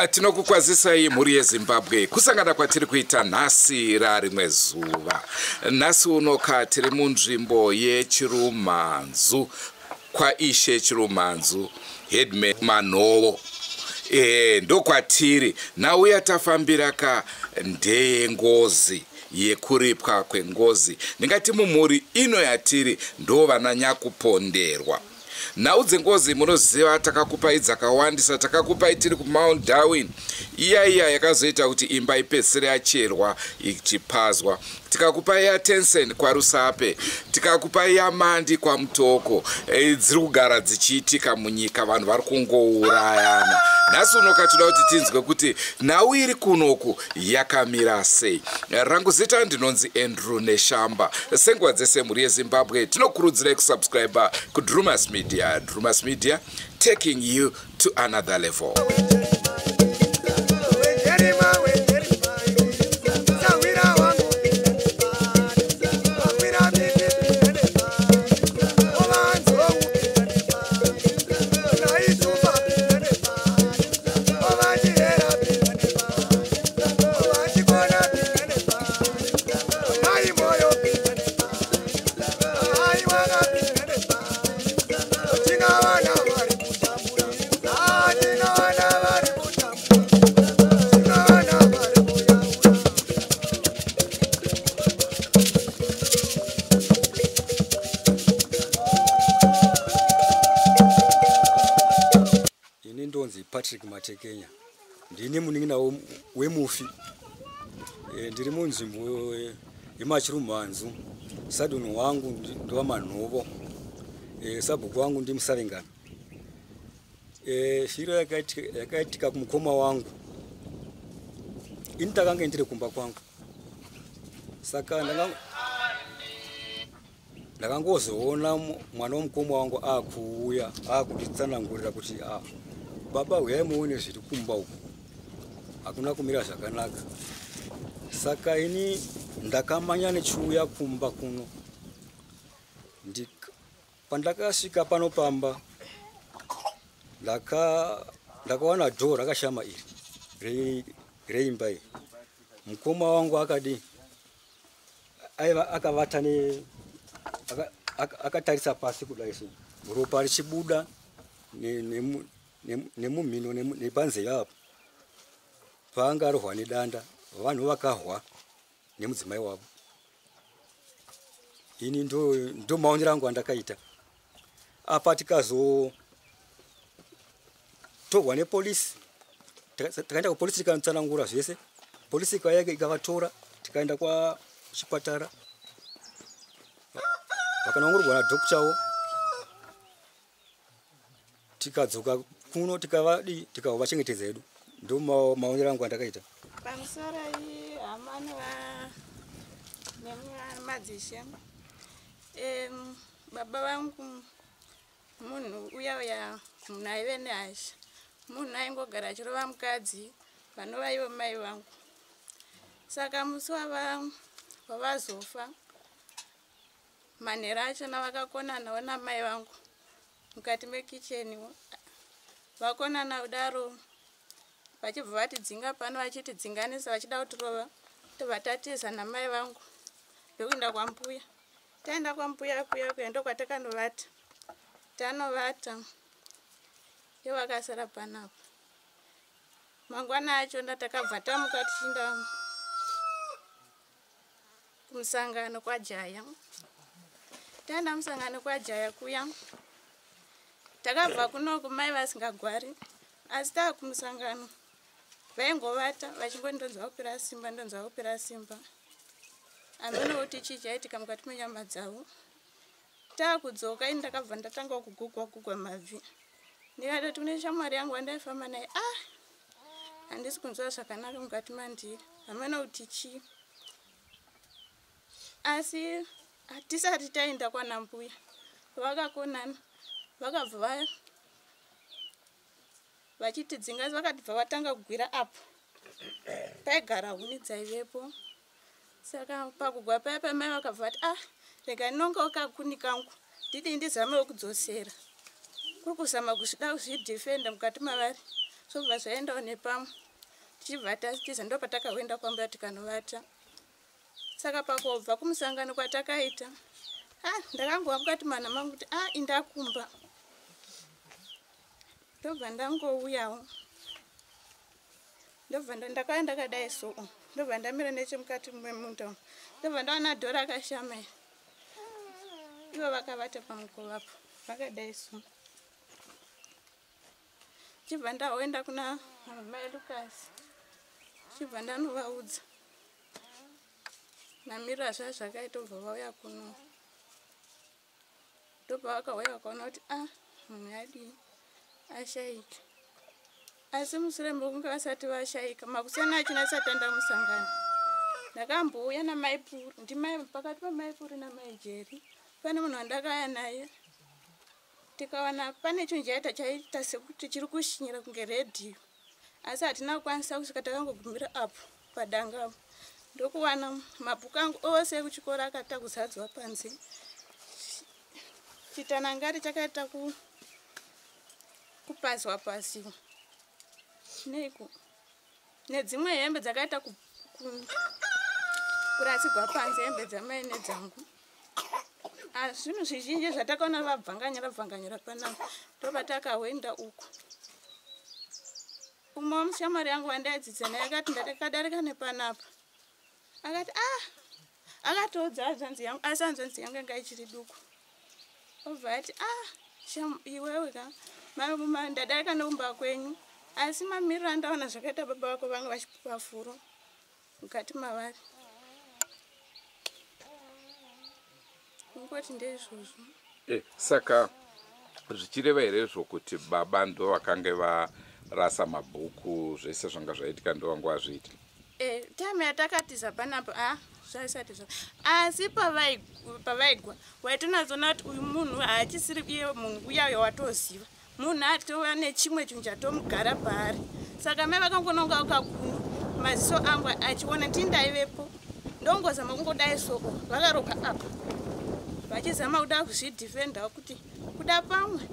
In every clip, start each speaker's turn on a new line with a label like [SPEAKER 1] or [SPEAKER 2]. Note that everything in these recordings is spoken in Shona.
[SPEAKER 1] Tinokukwazisai mhuri yeZimbabwe kusangana kwatiri kuita nhasi rarimwe zuva. Nhasi unoka tiri munzvimbo yeChirumhanzu kwaIshe Chirumhanzu Headman Manhovo. Ndokwatiri nauya tafambira ka ndeyengozi yekuripwa kwengozi. Ndingati mumhuri ino yatiri ndo vananyakuponderwa. Nhau dzengozi munoziva takakupai dzakawandisa, takakupai tiri kuMount Darwin. Iya yakazoita kuti imba ipedzisire yacherwa ichipazwa. Tikakupai yaTensen kwaRusape, tikakupai yaMandi kwaMutoko. Dziri kugara dzichiitika munyika, vanhu vari kungourayana. Nhasi unoka toda kuti tinzwe kuti nhau iri kunoku yakamira sei. Rangu zita ndinonzi Andrew Neshamba. Senguva dzese mhuri yeZimbabwe tinokurudzirai kusubscribe kuDrumas Media. Drumas Media, taking you to another level.
[SPEAKER 2] Patrick Matekenya ndini muningina wemufi ndiri munzvimbo yeMachirumhanzu. Saduni wangu ndiwa Manhovo, sabhuku wangu ndi Musavengana. Shiro yakaitika kumukoma wangu ini takanga ndiri kumba kwangu, saka ndakangozoona mwana womukoma wangu akuuya akunditsanangurira kuti baba uyai muone zviri kumba uku hakuna kumira zvakanaka. Saka ini ndakamanya nechiuya kumba kuno. Pandakasvika pano pamba ndakawana dhoo rakashama iri reimba iyi. Mukoma wangu akadi akavata akatarisa pasi kudai sei, ropa richibuda nemumhino nepanze yapo. Paanga arohwa nedanda, vanhu vakahwa nemudzimai wavo. Ini ndo maonero angu andakaita. Apa tikazotorwa nepolisi, tikaenda kupolisi tikanotsanangura zvese. Polisi ikauya ikavatora tikaenda kuchipatara, vakanongorwa nadhokuchawo. Tikadzoka kuno tikavachengetedza hedu. Ndo maonero angu andakaita.
[SPEAKER 3] Pamusoro hamani nemadzishe. Baba vangu munhu uya munhu aive nehasha. Munhu aingogara achirova mukadzi vanova ivo mai vangu. Saka musi wavazofa manhero acho navakakonanawo namai vangu mukati mekicheni. Vakonana kudaro vachibva vatidzinga pano vachitidzinganisa vachida kutirova tovatatiza namai vangu ndokuenda kwambuya. Taenda kwambuya kuya ndokwatakanovata. Tanovata ivo vakasara panapo. Mangwana acho ndatakabva tamuka tichienda kumusangano kwaJaya. Taenda musangano kwaJaya kuya takabva kuno kumai vasingagwari, asi taakumusangano vaingovata vachingondonzwa kupera simba, ndonzwa kupera simba. Handinoona kuti chii chaitika mukati menyama dzavo. Taakudzoka ini ndakabva ndatanga kugugwa mabvi. Ndikati kune shamwari yangu wandaifamba naye, handisi kunzwa zvakanaka mukati mandiri, handinoona kuti chii. Asi hatisati taenda kwana mbuya, vakakonana vakabva vachitidzinga, vakabva vatanga kugwira apo paigara huni dzaivepo. Saka pakugwa paya pamai vakabva vati rega ndinonga kakuni kangu ndidi ndizamewo kudzosera. Kuri kuzama kuzvida kuzvidhifenda mukati mavari. sobva zvaendawo nepamwe tichibva tatiza ndo patakaenda kwamba tikanovata. Saka pakobva kumusangano kwatakaita ndakangova mukati mana mangu kuti indakumba. Ndobva ndangouyawo ndobva ndakauya ndakadai so ndobva ndamira nechemukati memunda ndobva ndaona dhora akashamaira ivo vakavata pamukovapo vakadai so. Chibva ndaenda kuna mai Lucas chibva ndanovaudza namirira zvazvakaita ubva vauya kuno ndobva vakauya vakaona kuti munhu adii ashaika. Asi mushure mekunge vasati vashaika makusana achina asati anda musangano ndakambouya namaipuri ndimai pakati pamaipuri namaijeri pane munhu wandakauya naye tikawana pane chinhu chaita sekuti chiri kushinyira kunge redhiyo asi hatina kukwanisa kusvika takangogumira apo padangapo ndokuwana mabhuku angu ose ekuchikoro akaita kuzadzwa panze. Chitanangari chakaita kupazwa pasiwa neiko nedzimwe hembe dzakaita kurasigwa panze hembe dzamai nedzangu. Zvinhu zvizhinji zvatakaona vabvanganyira panapa ndopatakawenda uko. Umwe wamushamwari yangu wandaidzidza naye akati ndakadarika nepanapa akati akatoudza zvanzi yangu asi hanzvanzi yangu yanga ichiri duku. Obva ati iwewe ka ndadarika neumba kwenyu asi mamiriro andaona zvakaita baba vako vange vachipupa furo mukati mavari ungoti ndeizvozvo.
[SPEAKER 1] Saka zvichireva here zvokuti baba ndo vakange varasa mabhuku zvese zvanga zvaitika ndo vangu vazviita?
[SPEAKER 3] Time yatakatiza panapa zvaisati zvo asi pavaigwa waitonazona kuti uyu munhu haachisiri iye munhu uyayo watoziva munhu atova nechimwe chinhu chatomugara paari. Saka mai vakangononga ukakuno maziso angu achiona tindaivepo ndongozama kungodai soko vakaroka apa vachizama kuda kuzvidhifendawo kuti kuda pamwe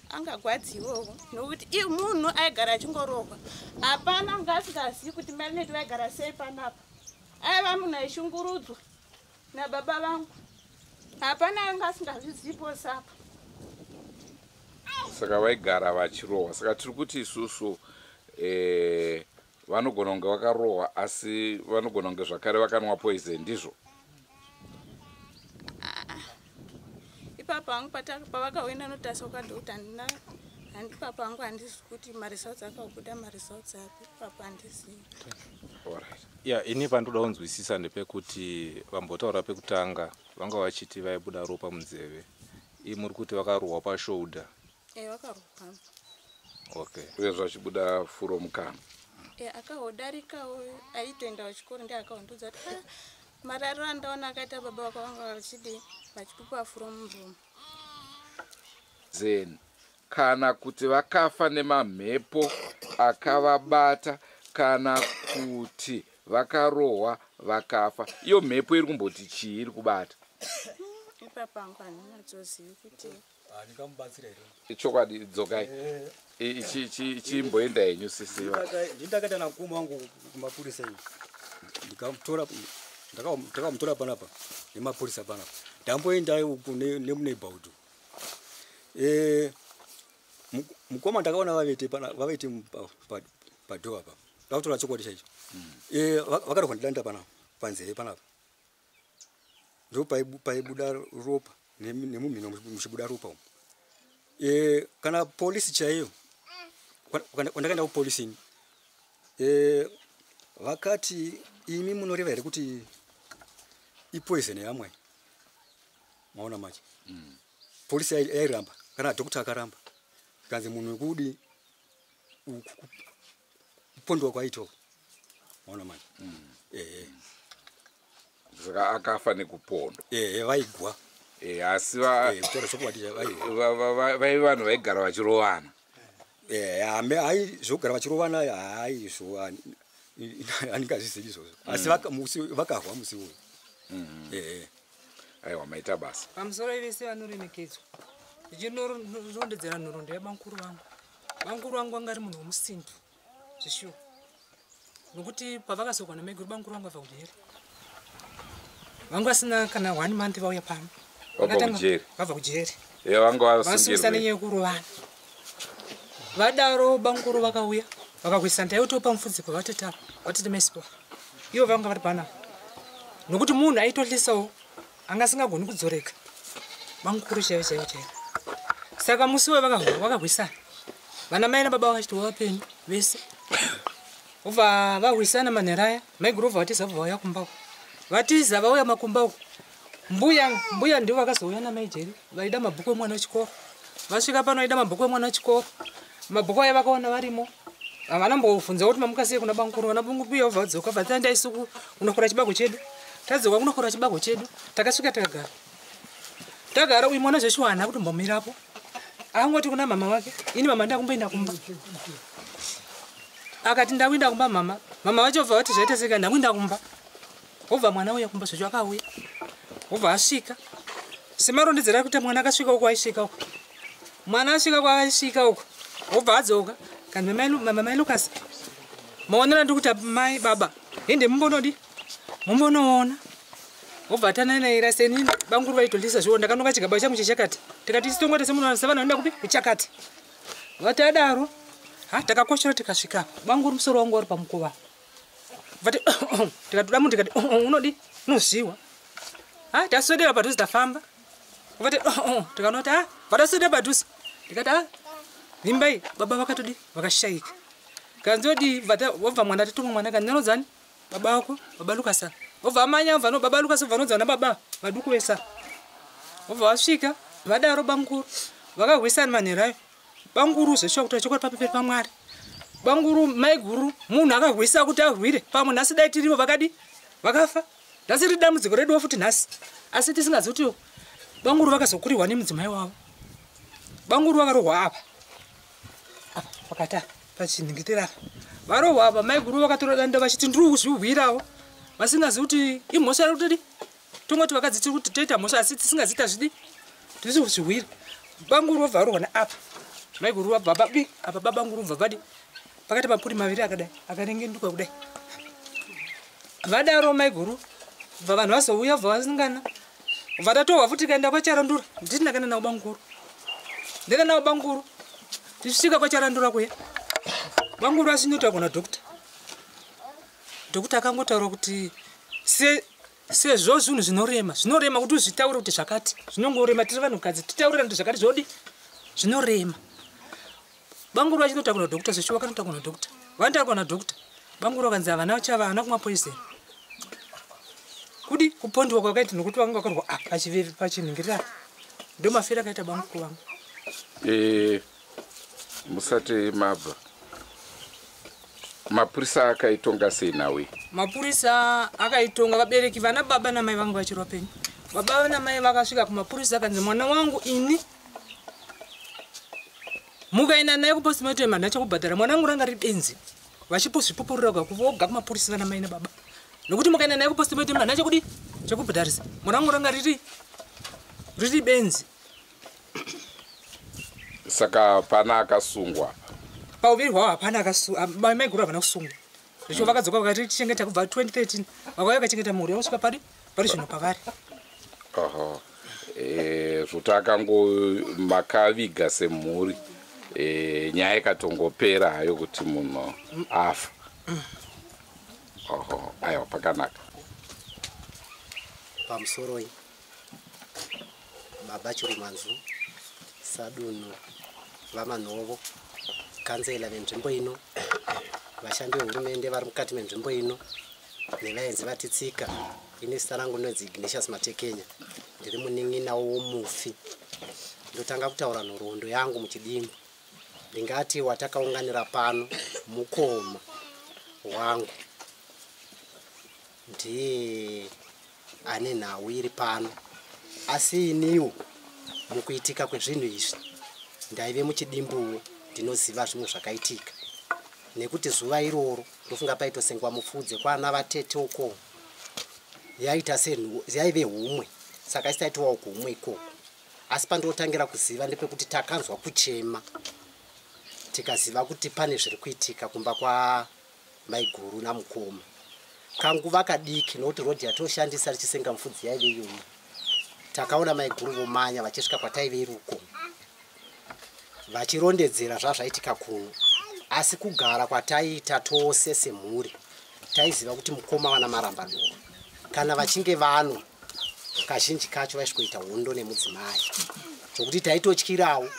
[SPEAKER 3] angagwadziwowo nokuti iye munhu aigara achingorokwa hapana anga asingazivi kuti marineti vaigara sei panapa. Aiva munhu aishungurudzwa nababa vangu hapana anga asingazvizivipo sapa.
[SPEAKER 1] Saka vaigara vachirohwa. Saka tiri kuti isusu vanogona kunge vakarohwa asi vanogona kunge zvakare vakanwa poison ndizvo.
[SPEAKER 3] Ipapa hangu pavakawenda notasa ukandouti handi papa hangu handizivi kuti maresults akabuda maresults api papa handizivi.
[SPEAKER 4] Ini pandoda kunzwisisa ndepekuti vambotaura pekutanga vanga vachiti vaibuda ropa munzeve ii muri kuti vakarohwa pashoulder.
[SPEAKER 3] Vakarohwa.
[SPEAKER 4] Okay.
[SPEAKER 1] Uye zvachibuda furo mukana.
[SPEAKER 3] Akahodarikawo aitoendawo chikoro ndiye akaondudza kuti marariro andaona akaita baba vako vanga vachidi vachipupa furo mumuromo.
[SPEAKER 1] Zeni kana kuti vakafa nemamhepo akavabata kana kuti vakarohwa vakafa iyo mhepo iri kumboti chii iri kubata?
[SPEAKER 3] Ipapa hangu handinatsozivi kuti
[SPEAKER 2] ndingamubatsira here
[SPEAKER 1] chokwadi dzokai chimboenda henyu sisiva
[SPEAKER 2] ndakaita nakumba wangu kumapurisa iyi ndakamutora panapa nemapurisa panapa ndamboenda uku nemuneighborhood. Mukoma ndakaona vavete padhoa pa ndakutora chokwadi chaicho vakarohwa ndidanda panapa panzeve panapa ndo paibuda ropa nemumhino muchibuda ropa umu. Kana polisi chaiyo kwandakaenda kupolisini vakati imi munoreva here kuti ipoison yamwai maona macho. Polisi yairamba kana dhokota akaramba kanzi munhu wekudi kupondwa kwaitoko maona macho.
[SPEAKER 1] Saka akafa nekupondwa.
[SPEAKER 2] Vaigwa.
[SPEAKER 1] Asi vai vanhu vaigara vachirovana.
[SPEAKER 2] Zvogara vachirovana haizvo handingazvizivi izvozvo asi vakahwa musi uyu.
[SPEAKER 1] Aiwa maita basa.
[SPEAKER 5] Pamusoro ivese vanoremekedzwa. Ndichinondedzera nhoroondo yabamukuru vangu. Banguru wangu anga ari munhu womusindu zvishuwa nokuti pavakazogwa namai guru banguru wangu abva kujeri vangu vasina kana 1 month vauya pano vabva kujeri vasungisa nenyaya yekurovana vadaro banguru vakauya vakakwisa ndaiutopa mupfudziko vatete maisipo ivo vanga vari pana nokuti munhu aitodlisawo anga asingagoni kudzoreka banguru chaivo chaivo chaivo saka musi wevakahwisana vana mai nababa vakachiti wavapenyu vese ubva vahwisana manhero aya maiguru ubva vatiza ubva vauya kumba uko vatiza vauya makumba uko mbuya ndivo vakazouya namai Jeri vaida mabhuku emwana wechikoro vasvika pano vaida mabhuku emwana wechikoro mabhuku aya vakaona varimo havana mbobvunza kuti mamukasiye kuna banguru vana mbuya ubva vadzoka vatanda isuku kunokora chibago chedu tadzoka kunokora chibago chedu takasvika tagara uyu mwana zveshuwa haana kuti mbomirapo angoti kuna mama wake ini mama ndakumboenda kumba akati ndakuenda kumba mama vacho ubva vati zvaita seka ndakuenda kumba ubva mwana uya kumba zvacho akauya ubva asvika semarondedzera kuti mwana akasvika uko aisvika uko mwana asvika kwaasvika uko ubva adzoka kandi mama mai Lucas maonera ndikuti mai baba ende mumbonoona ubva tananaira seni banguru vaitolisa zviwo ndakanoka chigaba changu chechakati tikati isitongote semunhu savana vanoenda kupi kuchakati vati adaro takakoshera tikasvika banguru musoro wangu wari pamukova vati tikatoda munhu tikati unodi unozviwa taswedera padhuze tafamba vati tikanoti vataswedera padhuze tikati vimbai baba vakatodi vakashayika kanzodi wabva mwana titumwa mwana kanenodzani baba wako baba Lucas obva amanya obva baba Lucas obva nodzana baba vaduku vesa obva vasvika vadaro banguru vakahwisana manhero ayo banguru zveshuwa kuti achokora papeperi pamwari banguru mai guru munhu akahwisa kuti arwire pamwe nhasi dai tirivo vakadi vakafa nhasi riri dambudziko reduwo futi nhasi asi tisingazi kuti banguru vakazokurirwa nemudzimai wavo banguru vakarohwa apa pakata pachinhingitira apa varohwa apa mai guru vakatora danda vachiti ndiri kuzvihwirawo vasingazi kuti imhosva iri kutodi tongoti vakadzi tiri kuti toita mhosva asi tisingaziita zvidi tiri kuzvihwira banguru vabva varohwa neapa mai guru vabva babi apa babanguru vabva vadi pakati mapuri maviri akadai akarengenduka kudai vadaro mai guru bva vanhu vazouya bva vasingana bva tatohwa futi kaenda kwacharandura nditi ndakaenda navo banguru ndikaenda navo banguru tichisvika kwacharandura kuya banguru asinyotaura kuna dhokta akangotaura kuti sezvo zvinhu zvinorema kuti uzvitaure kuti zvakati zvinongorema tiri vanhukadzi titaurira kuti zvakati zvodi zvinorema banguru achinotaura kuna dhokta zveshuwa vakanotaura kuna dhokta vanotaura kuna dhokta banguru vakanzi havana vachava havana kumwa poison kudi kupondiwa kwakaita nokuti vanga vakarwa pachivevi pachinhingirira ndo mafiro akaita banguru vangu
[SPEAKER 1] musati mabva mapurisa akaitonga sei nawe
[SPEAKER 5] mapurisa akaitonga vabereki vana baba namai vangu vachirwa penyu baba namai vakasvika kumapurisa akanzi mwana wangu ini mukaenda naye kupostmortem handina chakubhadhara mwana wangu ranga riri benzi vachipozvipupurira voga kumapurisa vana mai nababa nokuti mukaenda naye kupostmortem handina chakudi chakubhadharisa mwana wangu ranga riri benzi
[SPEAKER 1] saka pana akasungwa
[SPEAKER 5] pauviri hwavo hapana mai guru havana kusungwa zvecho vakadzoka vakati tichengeta kubva 2013 vakauya vakachengeta mhuri yavosvika pari zvino pavari
[SPEAKER 1] zvoti akangoviga semhuri nyaya ikatongopera hayo kuti munhu afa aiwa pakanaka
[SPEAKER 6] pamusoro baba Chirumanzu Sadunu vamanhovo kanzela venzvimbo ino vashandi vehurumende vari mukati menzvimbo ino nevaenzi vatitsika ini zita rangu ndinonzi Ignatius Matekenya ndiri munin'ina womufi ndotanga kutaura nhoroondo yangu muchidimbu ndingati watakaunganira pano mukoma wangu ndiye ane nhau iri pano asi iniwo mukuitika kwezvinhu izvi ndaive muchidimbuwo ndinoziva zvimwe zvakaitika nekuti zuva iroro ndofunga paitosengwa mufudze kwana vatete uko yaive humwe saka isitaitiwa uko humwe ikoko asi pandotangira kuziva ndepekuti takanzwa kuchema tikaziva kuti pane zviri kuitika kumba kwa maiguru namukoma kanguva kadiki nokuti rodhi yatoshandisa richisenga mufudzi yaive iyoyo takaona maiguru vomanya vachisvika kwataive iri uko vachirondedzera zvazvaitika kuno asi kugara kwataiita tose semhuri taiziva kuti mukoma wana marambadoro kana vachinge vano kazhinji kacho vaisvikoita hondo nemudzimai zvokuti taitotyirawo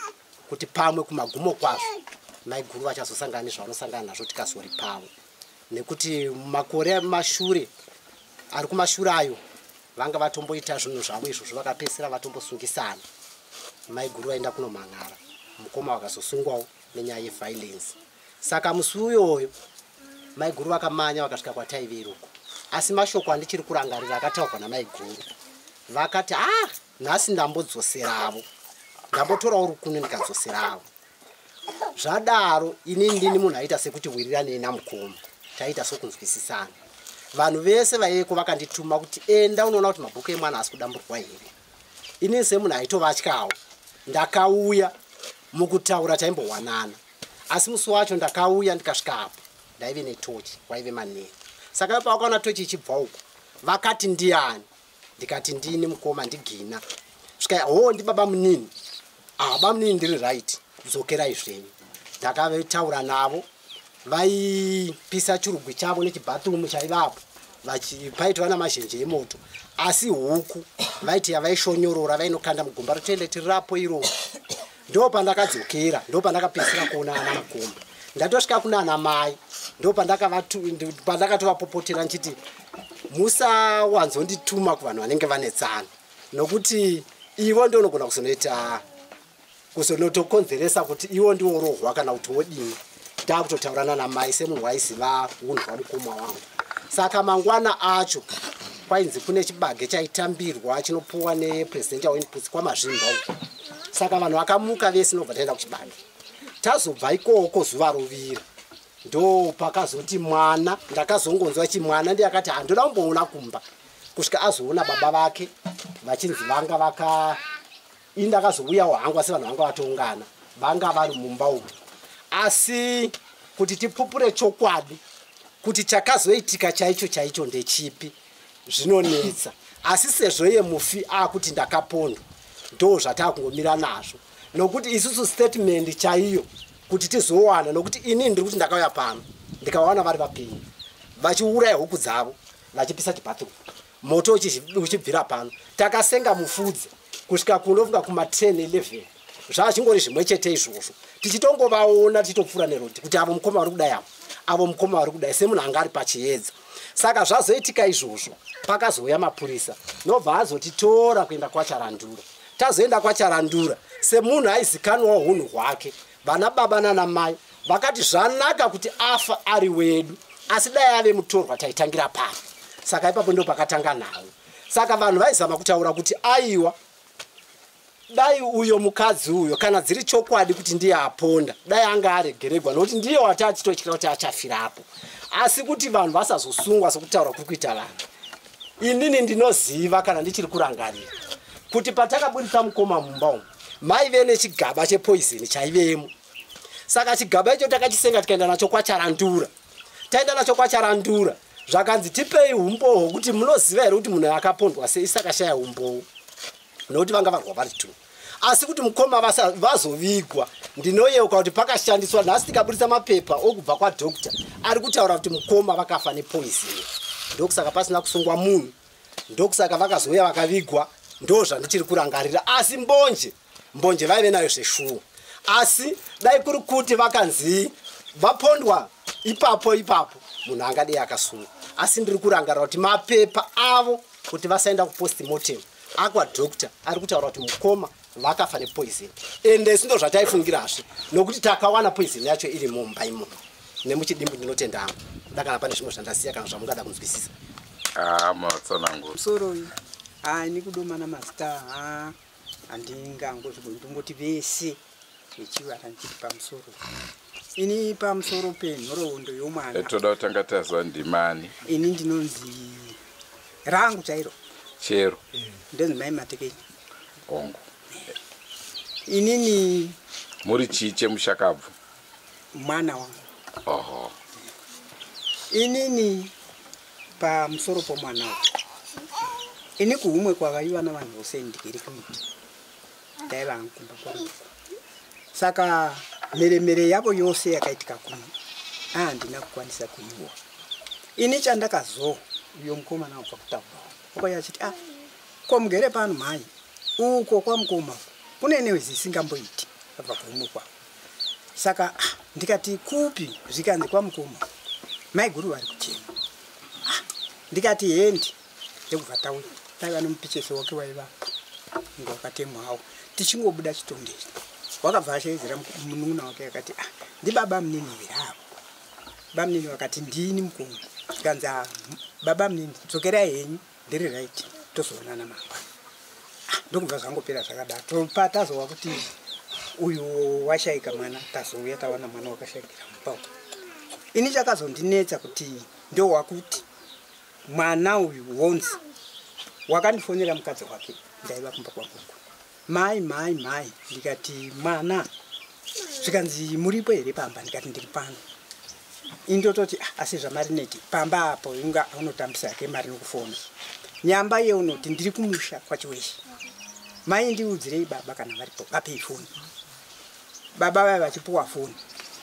[SPEAKER 6] kuti pamwe kumagumo kwazvo maiguru vachazosangana nezvavanosangana nazvo tikazori pavo nekuti makore mashure ari kumashure ayo vanga vatomboita zvinhu zvavo izvozvo vakapedzisira vatombosungisana maiguru vaenda kunomhan'ara mukoma vakazosungwawo nenyaya yeviolence saka musi uyoyo maiguru vakamanya vakasvika kwataive iruko asi mashoko andichiri kurangarira akataurwa namaiguru vakati nhasi ndambodzoseravo ndambotorawo rukuno ndikadzoseravo zvadaro inini ndini munhu aita sekuti wirirane namukoma taita sokunzwisisana vanhu vese vaiko vakandituma kuti enda unoona kuti mabhuku emwana asi kudamburwa here inini semunhu aitovatyawo ndakauya mukutaura taimbowanana asi musi wacho ndakauya ndikasvika apo ndaive netochi waive manheru saka pavakaona tochi ichibva uko vakati ndiani ndikati ndini mukoma ndigina svika ndibaba munini baba munini ndiri right dzokerai zvenyu ndakataura navo vaipisa chirugwi chavo nechibhathumu chaivapo paitwa namazhenje emoto asi huku vaiti yavaishonyorora vainokanda mugomba rotoende tirirapo iroro ndo pandakadzokera ndo pandakapedzisira kuona ana mukoma ndatosvika kuna ana mai ndo pandakatovapopotera nchiti musawanzondituma kuvanhu vanenge vanetsana nokuti ivo ndonogona kuzonotokonzeresa kuti ivo ndiwo rohwa kana kuti wodini takutotaurana namai semunhu waiziva unhu hwamukoma wangu saka mangwana acho kwainzi kune chibage chaitambirwa chinopuwa nepresidenti wainputs kwamazvimba uko saka vanhu vakamuka vese nobva taenda kuchibage tazobva ikoko zuva rovira ndo pakazoti mwana ndakazongonzwa chimwana ndiye akati handoda kumboona kumba kusvika azoona baba vake vachinzi vanga indakazouyawo hangu asi vanhu vanga vatoungana vanga vari mumba umu asi kuti tipupure chokwadi kuti chakazoitika chaicho ndechipi zvinonetsa asi sezvo yemufi akuti ndakapondwa ndo zvatakungomira nazvo nokuti isusu statement chaiyo kuti tizowana nokuti inini ndiri kuti ndakauya pano ndikawana vari vapenyu vachiuraya huku dzavo vachipisa chibhathumu moto uchibvira pano takasenga mufudzi kusvika kunofunga kuma10 11 zvachingori zvimwe chete izvozvo tichitongovaona tichitopfuura nerodi kuti avo mukoma vari kudai avo mukoma vari kudai semunhu anga ari pachiedza saka zvazoitika izvozvo pakazouya mapurisa nobva azotitora kuenda kwacharandura tazoenda kwacharandura semunhu aizikanwawo hunhu hwake vana baba nana mai vakati zvanaka kuti afa ari wedu asi dai ave mutorwa taitangira pano saka ipapo ndo pakatanga nawo saka vanhu vaizama kutaura kuti aiwa dai uyo mukadzi uyo kana dziri chokwadi kuti ndiye aponda dai anga aregeregwa nokuti ndiye watachitotyira kuti achafirapo asi kuti vanhu vasazosungwa sokutaura kuri kuita vanhu inini ndinoziva kana ndichiri kurangarira kuti patakaburitsa mukoma mumba umu maive nechigaba chepoisini chaivemo saka chigaba icho takachisenga tikaenda nacho kwacharandura taenda nacho kwacharandura zvakanzi tipei umboho kuti munoziva here kuti munhu akapondwa sei saka shaya umboho nokuti vanga varwa vari tu asi kuti mukoma vazovigwa ndinoyeuka kuti pakashandiswa nhasi tikaburitsa mapepa okubva kwadhokta ari kutaura kuti mukoma vakafa nepoisini ndokusaka pasina kusungwa munhu ndokusaka vakazouya vakavigwa ndo zvandichiri kurangarira asi mbonje vaive nayo zveshuwa asi dai kuri kuti vakanzi vapondwa ipapo munhu angadei akasungwa asi ndiri kurangarira kuti mapepa avo kuti vasaenda kupostmortem akwadhokta ari kutaura kuti mukoma vakafa nepoison ende sindo zvataifungirazve nokuti takawana poison yacho iri mumba imo nemuchidimbu ndinotendamo ndakana pane zvimwe zvandasiya kana zvamungada kunzwisisa
[SPEAKER 1] matsanangu
[SPEAKER 7] soroyi ni kudomana mazita handingangozvibondongoti vese vechivara ndichiri pamusoro ini pamusoro penhoroondo yomwana
[SPEAKER 1] toda kutanga tazwa ndimani
[SPEAKER 7] ini ndinonzi rangu chairo
[SPEAKER 1] chero
[SPEAKER 7] ndonzi mai matekeni
[SPEAKER 1] ongo
[SPEAKER 7] inini
[SPEAKER 1] muri chii chemushakabvu
[SPEAKER 7] mwana wangu.
[SPEAKER 1] Oho.
[SPEAKER 7] Inini pamusoro pomwana uyu. Ini kuumwe kwakaiwa navanhu vose ndikiri kuita. Ndaiva nkumba kwangu. Saka meremere yavo yose yakaitika kuno. Handina kukwanisa kuiwa. Ini chandakazo uyo mukomana wabva kutaura. Wakauya achiti komugere pano mai. Uko kwamukoma. Kune newe zisingamboiti abva kuumwe kwavo. Saka ndikati kupi zvikanzi kwamukoma. Mai guru vari kuchema. Ndikati hendi ndekubva tauri. Taiva nomupicheso wake waiva ngowakatemwawo. Tichingobuda chitonde ichi. Wakabva ashaizira munun'una wake akati ndibaba munini viravo. Baba munini wakati ndini mukoma. Tikanzi baba munini dzokerai henyu ndiri right tozoonana mangwana. Ndokubva zvangopera zvakadaro. Topa tazowa kuti uyu washaika mwana tazouya tawana mwana wakashaikira mupao. Ini chakazondinetsa kuti ndo wakuti mwana uyu wonzi wakandifonera mukadzi wake ndaiva kumba kwangu. Mai ndikati mwana zvikanzi muripo here pamba ndikati ndiri pano. Indototi asi zvamarineti pamba apo inga unotambisa yake mari nokufona. Nyamba yeunoti ndiri kumusha kwachiweshe. Mai ndiudzirei baba kana varipo vapei foni. Baba vaiva vachipuwa foni.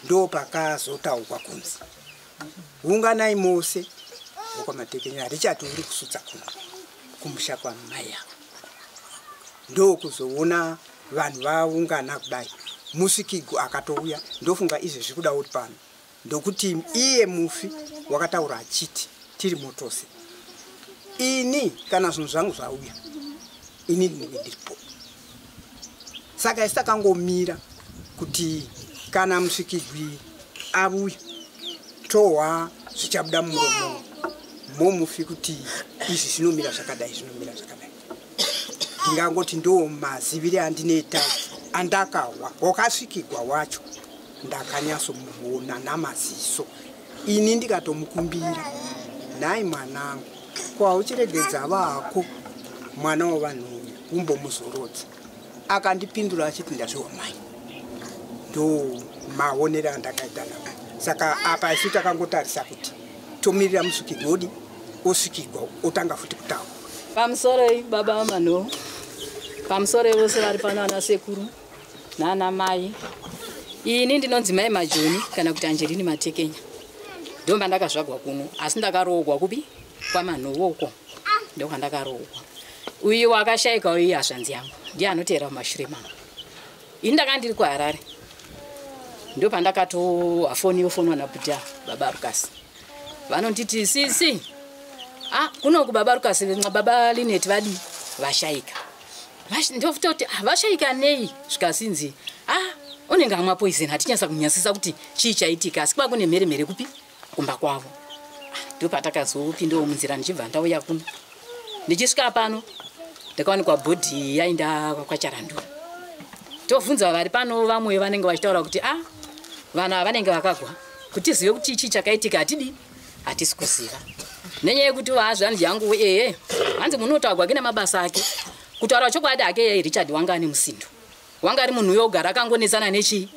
[SPEAKER 7] Ndo pakazotaurwa kunzi unganai mose wokwamatekenya richati uri kusutsa kuno kumusha kwamai yavo. Ndo kuzoona vanhu vaungana kudai. Musikigu akatouya ndofunga izvi zvikuda uri pano. Ndokuti iye mufi wakataura achiti tiri motose. Ini kana zvinhu zvangu zvauya ini ndinenge ndiripo. Saka isakangomira kuti kana musikigwi abuya towa zvichabuda muromo momufi kuti izvi zvinomira zvakadai zvinomira zvakadai. Ndingangoti ndo maziviri andineta andakawa wakasvikigwa wacho ndakanyasomuona namaziso. Ini ndikatomukumbira nhai mwanangu kwauchiregedza vako mwana wovanhu umbomuzorodza. Akandipindura achiti ndazviwa mai. Ndo maonera andakaita nawo. Saka apa isu takangotarisa kuti tomirira musvikigodi osvikigwa otanga futi kutaura.
[SPEAKER 8] Pamusoro baba vamano. Pamusoro vose vari pano ana sekuru nana mai. Ini ndinonzi mai Majoni kana kuti Angelini Matekenya. Ndomba ndakazvagwa kuno asi ndakaroogwa kupi kwamanhowoko. Ndo kwandakaroogwa. Uyu wakashaika uyu hazvanzi yangu. Ndiye anoteera mumashure mangu. Ini ndakandiri kuHarare. Ndo pandakatoa foni yofonwa nabuda baba Rukasi. Vanonditi sisi. Kuno kubaba Rukasi baba Lineti vadi vashaika. Ndofutoti vashaika nei zvikasinzi. Unenge amwa poison hatinyasa kunyasisa kuti chii chaitika asi kwakune mheremhere kupi kumba kwavo. Ndo patakazopindawo munzira ndichibva ndauya kuno. Ndichisvika pano ndakawanikwa bhodhi yainda kwaCharandura. Tobvunza vari pano vamwe vanenge vachitaura kuti vana vanenge vakagwa kuti zive kuti chii chakaitika hatisi kuziva. Nenyaya yekuti hazvanzi yangu hanzi munotagwa kine mabasa ake. Kutaura chokwadi ake Richard wanga ane musindo. Wanga ari munhu yogara akangonesana nechi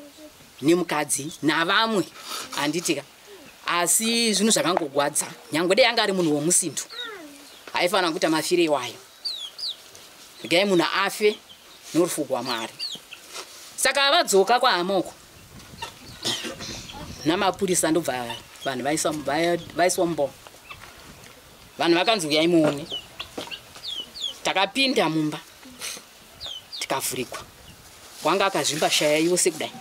[SPEAKER 8] nemukadzi navamwe anditika. Asi zvinhu zvakangogwadza. Nyange dei anga ari munhu womusindo. Haifana kuita mafire wayo. Gai munhu afe norufu rwaMwari. Saka vadzoka kwahamoko. Namapurisa ndobva vanhu vaiswa mbo. Vanhu vakanzi uyai muone. Takapinda mumba. Tikavhurikwa. Wanga akazvimba shaya yose kudai.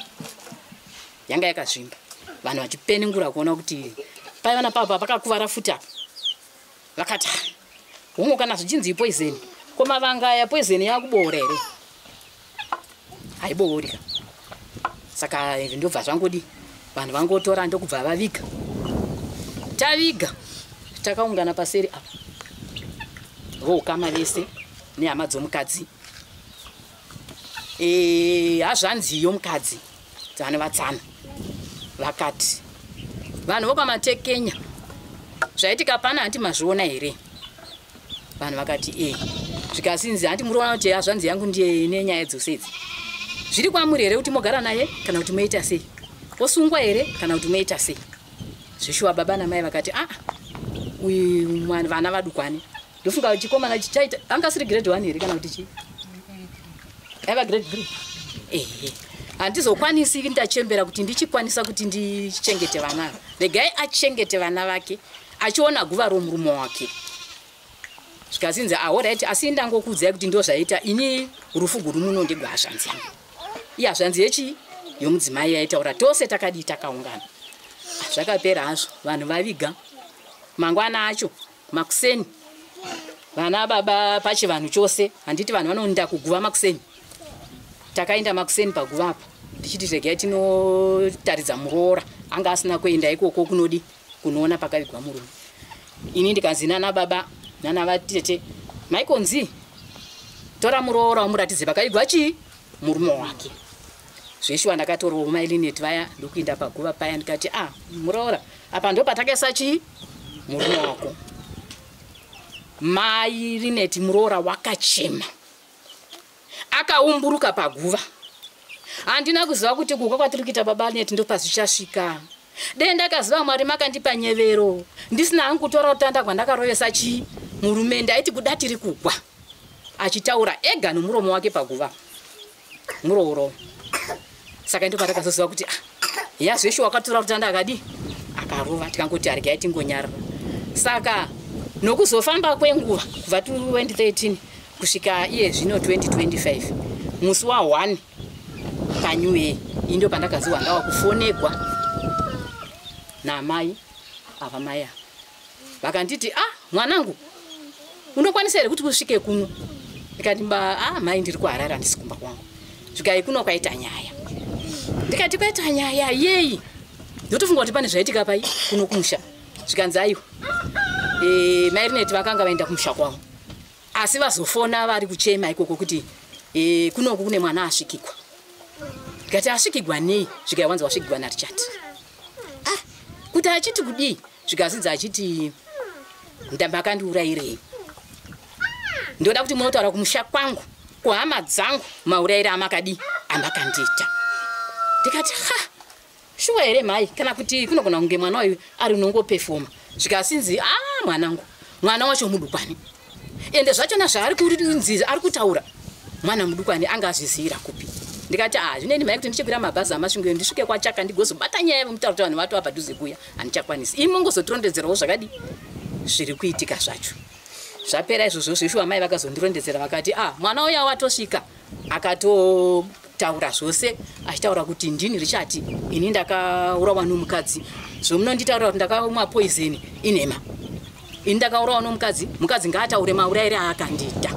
[SPEAKER 8] Yanga yakazvimba. Vanhu vachipenengura kuona kuti paiva papa pakakuvara futi apa. Vakati humwe kana zvichinzi poison. Koma vanga ya poison yakuboora here. Haiboorika. Saka ndobva zvangodi vanhu vangotora ndokubva vaviga. Taviga. Takaungana paseri apa. Vokama vese nehama dzomukadzi. Hazvanziyo mukadzi dzane vatsana. Vakati vanhu vokwamatekenya zvaitika pana handi mazviona here. Vanhu vakati zvikasinzi handi muriona kuti hazvanzi yangu ndiye nenyaya dzose idzi. Zviri kwamuri here kuti mogara naye kana kuti moita sei. osungwa here kana kuti unoita sei. Zvishuwa baba namai vakati uyu vana vadukwane. Ndofunga chikomana chichaita anga asiri grade 1 here kana kuti chi aiva grade 3. Handizokwanisi ndachembera kuti ndichikwanisa kuti ndichengete vana. Regai achengete vana vake achiona guva romurume wake. Zvikazinzi alright, asi ndangokuudzai kuti ndo zvaita ini rufu guru muno ndigwa zvanzi yangu. Iya zvanzi yechi yomudzimai yaitaura tose takadi takaungana. Zvakapera hazvo vanhu vaviga mangwana acho makuseni vana baba pachivanhu chose handiti vanhu vanoenda kuguva makuseni. Takaenda makuseni paguva apa ndichiti regai tinotaridza muroora anga asina kuenda ikoko kunodi kunoona pakavigwa murume. Ini ndikanzi nana baba nana vatete maikonzi tora muroora umuratidze pakavigwa chii murume wake. Zveshuwa ndakatorwa mailinet vaya ndokuenda paguva paya ndikati muroora apa ndo patakaisa chii murume wako. Mailinet muroora wakachema akaumburuka paguva. Handina kuziva kuti kuka kwatiri kuita baba neti ndo pazvichasvika. Denda kaziva Mwari makandipa nyevero ndisina hangu kutora utanda kwandakarovesa chii murume ndaiti kuda tiri kugwa achitaura ega nomuromo wake paguva murooro. Saka ndo patakazoziva kuti yazveshu wakatora utanda akadi akarova tikangoti arigai tingonyarara. Saka nokuzofamba kwenguva kubva 2013 kusvika iye zvino 2025 musi wa1 paNew Year indo pandakaziwa ndawa kufonegwa namai ava maya vakanditi mwanangu unokwanisa here kuti kusvike kuno. Ndikati mai ndiri kuharara ndisikumba kwangu. Zvikai kuno kwaita nyaya. Ndikati kwaita nyaya yei ndotofunga kuti pane zvaitika pai kuno kumusha. Zvikanzi aiwa marineti vakanga vaenda kumusha kwavo asi vazofona vari kuchema ikoko kuti kunoku kune mwana asvikigwa. Ndikati asvikigwa nei? Zvikai wanzi wasvikigwa naRichard. Kuti achiti kudii? Zvikazinzi achiti ndamakandiurayirei. Ndoda kuti munotaura kumusha kwangu kuhama dzangu maurayire amakadii amakandiita. Ndikati shuwa here mai kana kuti kunogona kunge mwana uyu ari unongopefoma. Zvikazinzi mwanangu mwana wacho mudukwane. Ende zvachona zvaari kunziza ari kutaura mwana mudukwane anga azvizira kupi. Ndikati zvineni mai kuti ndichikwira mabhazi amasvingo ndisvike kwachaka ndigozobata nyaya yemutaurira vanhu vatu apadhuze kuya handichakwanisi. Imi mungozotirondedzerawo zvakadi zviri kuitika zvacho. Zvapera izvozvo zveshuwa mai vakazondirondedzera vakati mwana uya watosvika akatotaura zvose achitaura kuti ndini Richard ini ndakaurawa nomukadzi zvomunonditaura kuti ndakamwa poison inhema. Ini ndakaurawa nomukadzi mukadzi ngaataure maurayire aakandiita.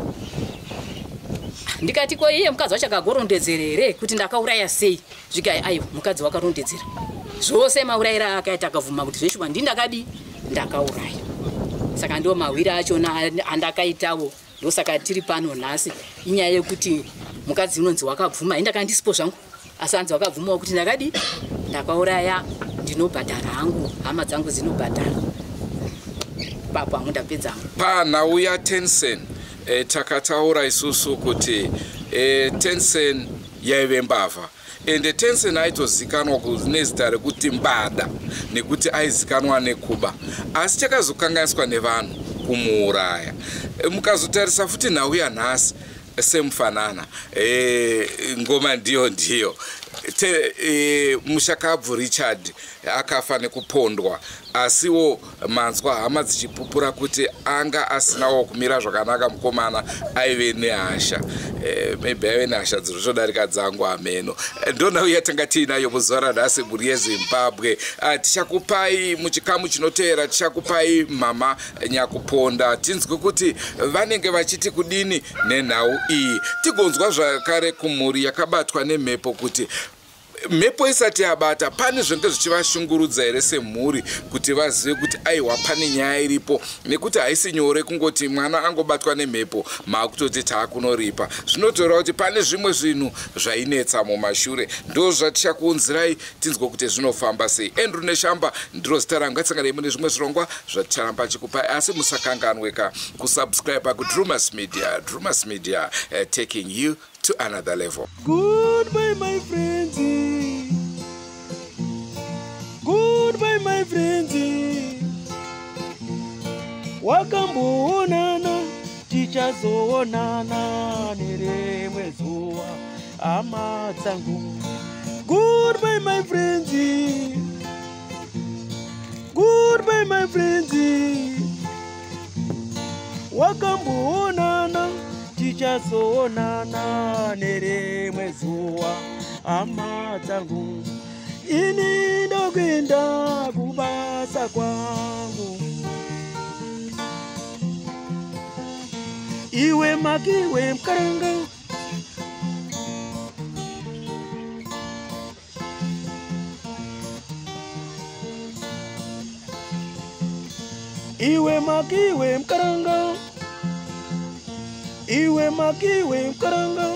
[SPEAKER 8] Ndikati ko iye mukadzi wacho akagorondedzera here kuti ndakauraya sei. Zvikai aiwa mukadzi wakarondedzera zvose maurayire akaita akavhuma kuti zveshuwa ndindakadi ndakauraya. Saka ndo mawiri achona andakaitawo ndosaka tiri pano nhasi. Inyaya yekuti mukadzi unonzi wakabvuma indakandisipo zvangu asi anzi wakabvumawo kuti ndakadi ndakauraya ndinobhadhara hangu hama dzangu dzinobhadhara. Papa mundapedza
[SPEAKER 1] panhau yaTenson takataura isusu kuti Tenson yaive mbavha ende Tenson aitozikanwa nezita rekuti mbada nekuti aizikanwa nekuba asi chakazokanganiswa nevanhu kumuuraya. Mukazotarisa futi nhau yanhasi semufanana ngoma ndiyo mushakabvu Richard akafa nekupondwa asiwo manzwa hama dzichipupura kuti anga asinawo kumira zvakanaka mukomana aive nehasha maybe aive nehasha dziri zvodarika dzangu ameno. Ndonhau yatanga tiinayo muzuva ranhasi mhuri yeZimbabwe. Tichakupai muchikamu chinoteera tichakupai mama Nyakuponda tinzwe kuti vanenge vachiti kudini nenhau iyi. Tigonzwa zvakare kumhuri yakabatwa nemhepo kuti mhepo isati yabata pane zvinenge zvichivashungurudza here semhuri kuti vazive kuti aiwa pane nyaya iripo nekuti haisi nyore kungoti mwana angobatwa nemhepo maakutoti taakunoripa. Zvinotaura kuti pane zvimwe zvinhu zvainetsa mumashure. Ndo zvatichakuunzirai tinzwe kuti zvinofamba sei. Andrew Neshamba ndiro zita rangu. Ngatsanganei mune zvimwe zvirongwa zvaticharamba chikupai asi musakanganweka kusubscribe kuDrumas Media. Drumas Media taking you to another level.
[SPEAKER 9] Goodbye my friends. my friends. Wakamboonana tichazoonana nerimwe zuva hama dzangu. Goodbye my friends, goodbye my friends. Wakamboonana tichazoonana nerimwe zuva hama dzangu. Ini ndokwenda kubasa kwangu. Iwe makiwe mkaranga, iwe makiwe mkaranga, iwe makiwe mkaranga.